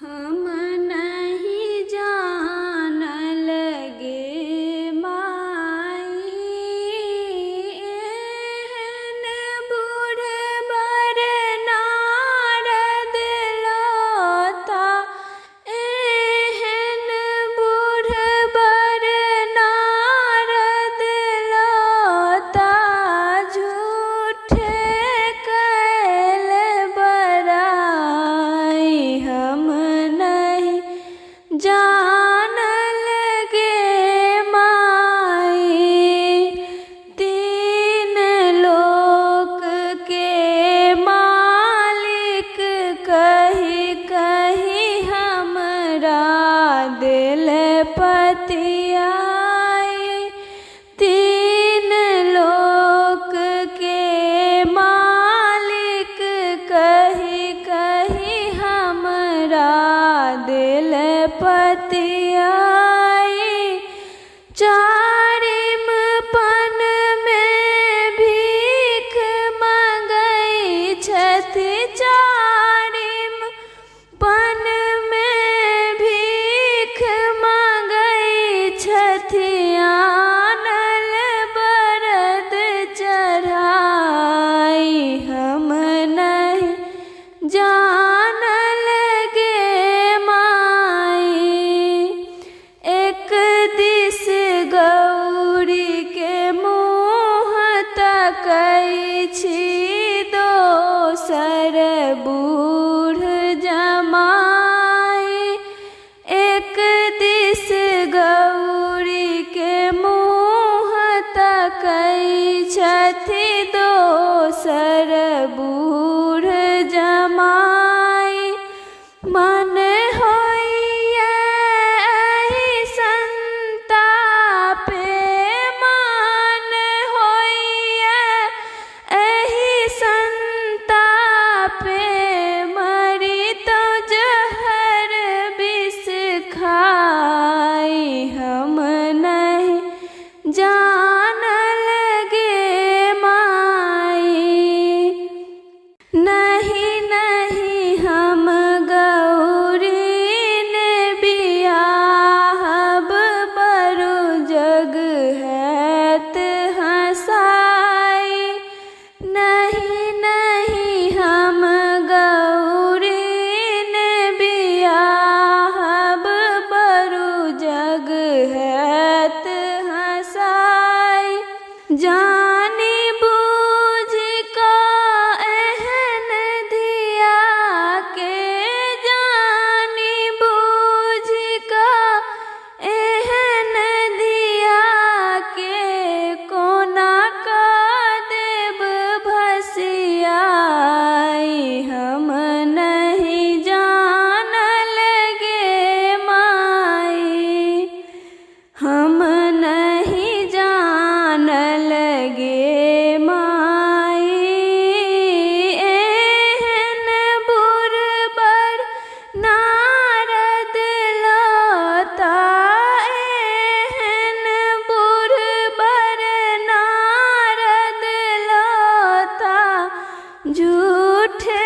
हम नहीं जानल गे माई, एहन बूढ़ बर नारद लोता, एहन बूढ़ बर नारद लोता, झूठे कैल बड़ाई। हम नहीं जानल गे माई, तीन लोक के मालिक कही कही हमरा दिल पतियाई। तीन लोक के मालिक कही कही हमरा दिल पतियाई। चारिम पन में भीख मंगई छथि, चारिम पन में भीख मंगई छथि, आनल बरद चढ़ाई। हम नहीं जानल गे माई, एक दिस गौरी के मुँह तकै छी, दोसर बूढ़ जमाई। एक दिस गौरी के मुँह तकै छथि, दोसर बूढ़ जमाई। मन होइए एहि संतापे, मन होइए एहि संतापे, मरी तो जहर विष खाई। हम नहीं जानल गे माई, नहीं नहीं हम गौरी ने बियाहब, बरु जग हैत हँसाई। नहीं नहीं हम गौरी ने बियाहब, बरु जग हैत हँसाई। जानी बूझ का एहन धिया के, जानी बूझ का एहन धिया के, कोना का देव भसियाई। हम नहीं जानल गे माई, हम नहीं जानल गे माई। एहन बूढ़ बर नारद लोता, एहन बूढ़ बर नारद लोता, झूठे